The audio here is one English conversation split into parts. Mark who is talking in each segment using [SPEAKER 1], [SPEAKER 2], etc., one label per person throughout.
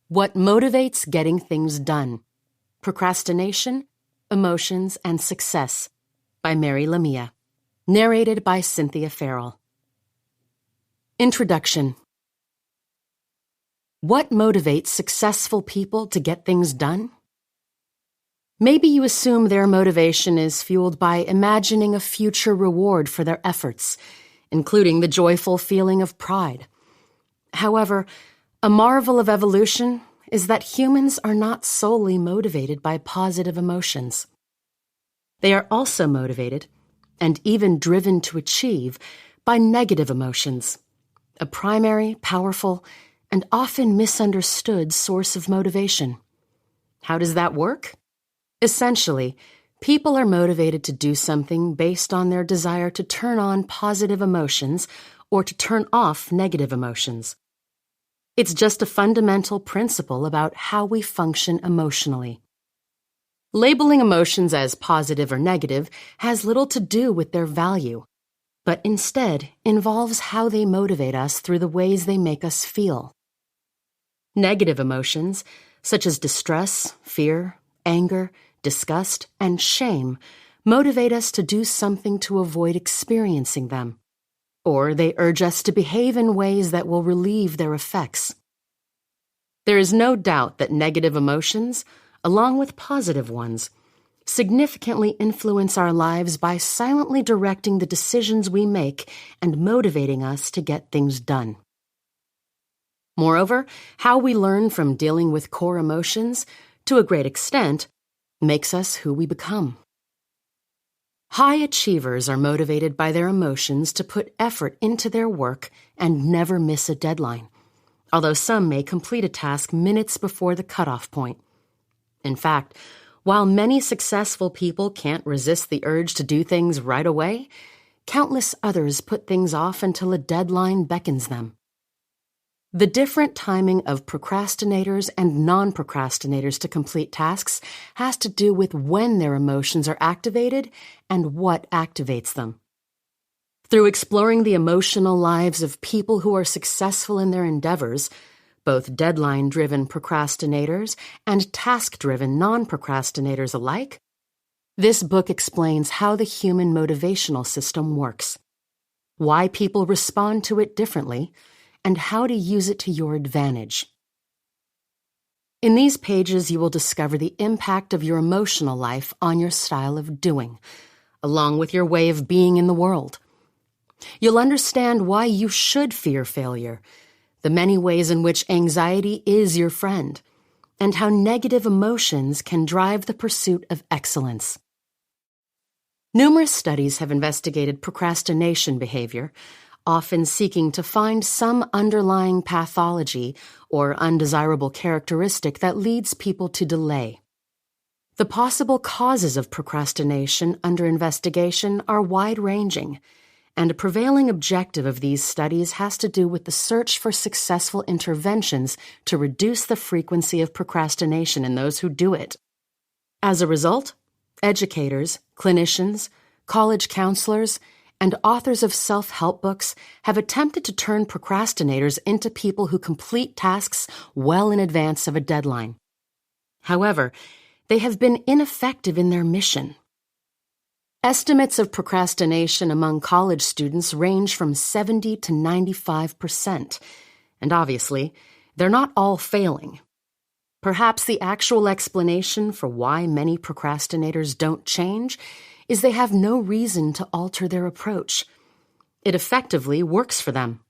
[SPEAKER 1] What Motivates Getting Things Done: Procrastination, Emotions, and Success by Mary Lamia. Narrated by Cynthia Farrell. Introduction. What motivates successful people to get things done? Maybe you assume their motivation is fueled by imagining a future reward for their efforts, including the joyful feeling of pride. However, a marvel of evolution is that humans are not solely motivated by positive emotions. They are also motivated, and even driven to achieve, by negative emotions, a primary, powerful, and often misunderstood source of motivation. How does that work? Essentially, people are motivated to do something based on their desire to turn on positive emotions or to turn off negative emotions. It's just a fundamental principle about how we function emotionally. Labeling emotions as positive or negative has little to do with their value, but instead involves how they motivate us through the ways they make us feel. Negative emotions, such as distress, fear, anger, disgust, and shame, motivate us to do something to avoid experiencing them, or they urge us to behave in ways that will relieve their effects. There is no doubt that negative emotions, along with positive ones, significantly influence our lives by silently directing the decisions we make and motivating us to get things done. Moreover, how we learn from dealing with core emotions, to a great extent, makes us who we become. High achievers are motivated by their emotions to put effort into their work and never miss a deadline, although some may complete a task minutes before the cutoff point. In fact, while many successful people can't resist the urge to do things right away, countless others put things off until a deadline beckons them. The different timing of procrastinators and non-procrastinators to complete tasks has to do with when their emotions are activated and what activates them. Through exploring the emotional lives of people who are successful in their endeavors, both deadline-driven procrastinators and task-driven non-procrastinators alike, this book explains how the human motivational system works, why people respond to it differently, and how to use it to your advantage. In these pages, you will discover the impact of your emotional life on your style of doing, along with your way of being in the world. You'll understand why you should fear failure, the many ways in which anxiety is your friend, and how negative emotions can drive the pursuit of excellence. Numerous studies have investigated procrastination behavior, often seeking to find some underlying pathology or undesirable characteristic that leads people to delay. The possible causes of procrastination under investigation are wide-ranging, and a prevailing objective of these studies has to do with the search for successful interventions to reduce the frequency of procrastination in those who do it. As a result, educators, clinicians, college counselors, and authors of self-help books have attempted to turn procrastinators into people who complete tasks well in advance of a deadline. However, they have been ineffective in their mission. Estimates of procrastination among college students range from 70 to 95%, and obviously, they're not all failing. Perhaps the actual explanation for why many procrastinators don't change is they have no reason to alter their approach. It effectively works for them.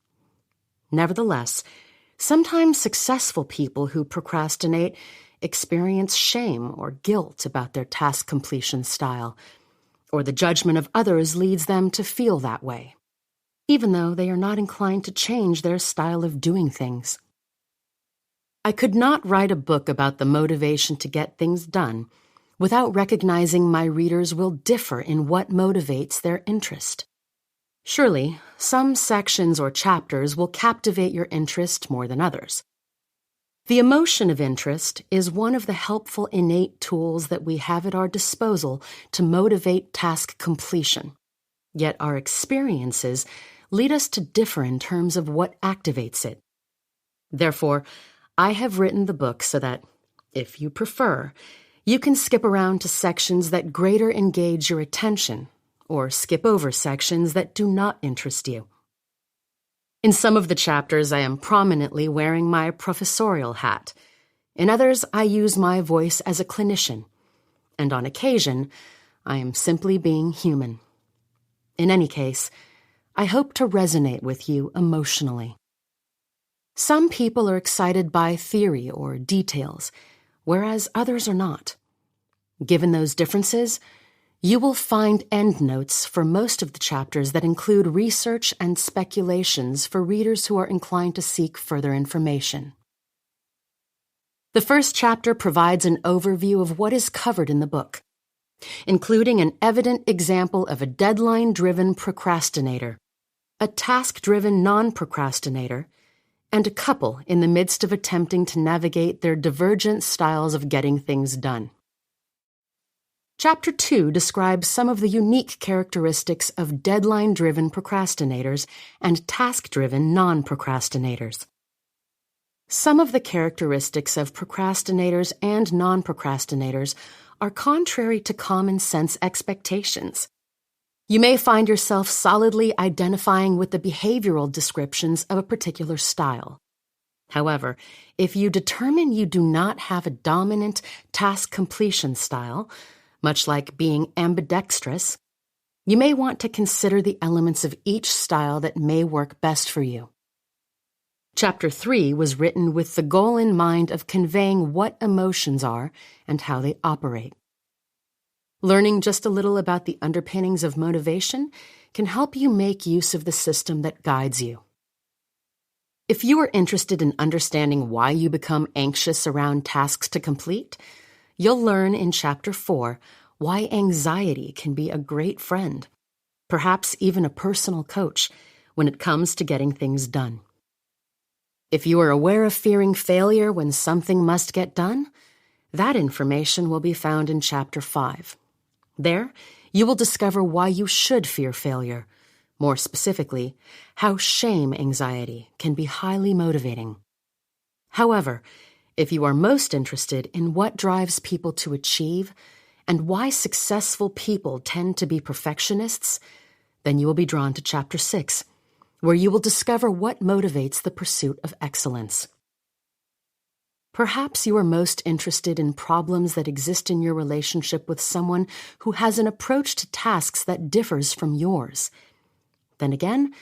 [SPEAKER 1] Nevertheless, sometimes successful people who procrastinate experience shame or guilt about their task completion style, or the judgment of others leads them to feel that way, even though they are not inclined to change their style of doing things. I could not write a book about the motivation to get things done without recognizing my readers will differ in what motivates their interest. Surely, some sections or chapters will captivate your interest more than others. The emotion of interest is one of the helpful innate tools that we have at our disposal to motivate task completion. Yet our experiences lead us to differ in terms of what activates it. Therefore, I have written the book so that, if you prefer, you can skip around to sections that greater engage your attention, or skip over sections that do not interest you. In some of the chapters, I am prominently wearing my professorial hat. In others, I use my voice as a clinician. And on occasion, I am simply being human. In any case, I hope to resonate with you emotionally. Some people are excited by theory or details, whereas others are not. Given those differences, you will find endnotes for most of the chapters that include research and speculations for readers who are inclined to seek further information. The first chapter provides an overview of what is covered in the book, including an evident example of a deadline-driven procrastinator, a task-driven non-procrastinator, and a couple in the midst of attempting to navigate their divergent styles of getting things done. Chapter 2 describes some of the unique characteristics of deadline-driven procrastinators and task-driven non-procrastinators. Some of the characteristics of procrastinators and non-procrastinators are contrary to common sense expectations. You may find yourself solidly identifying with the behavioral descriptions of a particular style. However, if you determine you do not have a dominant task completion style, much like being ambidextrous, you may want to consider the elements of each style that may work best for you. Chapter 3 was written with the goal in mind of conveying what emotions are and how they operate. Learning just a little about the underpinnings of motivation can help you make use of the system that guides you. If you are interested in understanding why you become anxious around tasks to complete, you'll learn in Chapter 4 why anxiety can be a great friend, perhaps even a personal coach, when it comes to getting things done. If you are aware of fearing failure when something must get done, that information will be found in Chapter 5. There, you will discover why you should fear failure. More specifically, how shame anxiety can be highly motivating. However, if you are most interested in what drives people to achieve and why successful people tend to be perfectionists, then you will be drawn to Chapter 6, where you will discover what motivates the pursuit of excellence. Perhaps you are most interested in problems that exist in your relationship with someone who has an approach to tasks that differs from yours. Then again,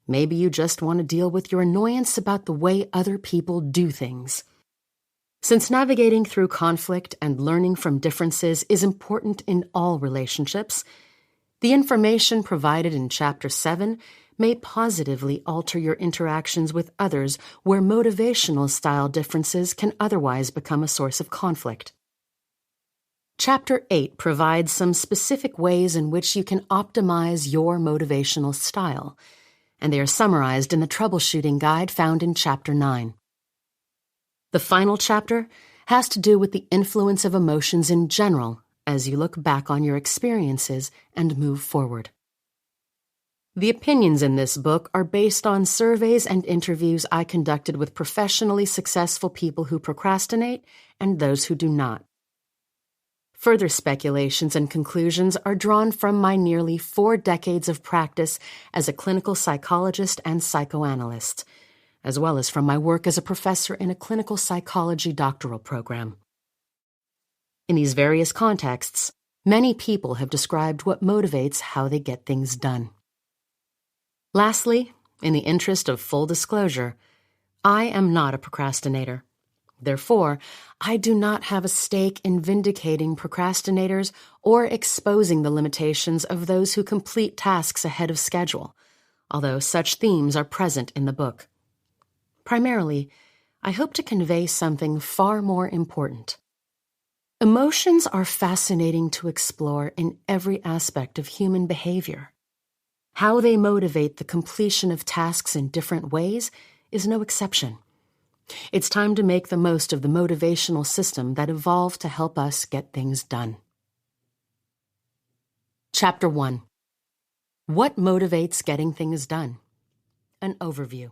[SPEAKER 1] maybe you just want to deal with your annoyance about the way other people do things. Since navigating through conflict and learning from differences is important in all relationships, the information provided in Chapter 7 may positively alter your interactions with others where motivational style differences can otherwise become a source of conflict. Chapter 8 provides some specific ways in which you can optimize your motivational style, and they are summarized in the troubleshooting guide found in Chapter 9. The final chapter has to do with the influence of emotions in general as you look back on your experiences and move forward. The opinions in this book are based on surveys and interviews I conducted with professionally successful people who procrastinate and those who do not. Further speculations and conclusions are drawn from my nearly 4 decades of practice as a clinical psychologist and psychoanalyst, as well as from my work as a professor in a clinical psychology doctoral program. In these various contexts, many people have described what motivates how they get things done. Lastly, in the interest of full disclosure, I am not a procrastinator. Therefore, I do not have a stake in vindicating procrastinators or exposing the limitations of those who complete tasks ahead of schedule, although such themes are present in the book. Primarily, I hope to convey something far more important. Emotions are fascinating to explore in every aspect of human behavior. How they motivate the completion of tasks in different ways is no exception. It's time to make the most of the motivational system that evolved to help us get things done. Chapter 1. What motivates getting things done? An overview.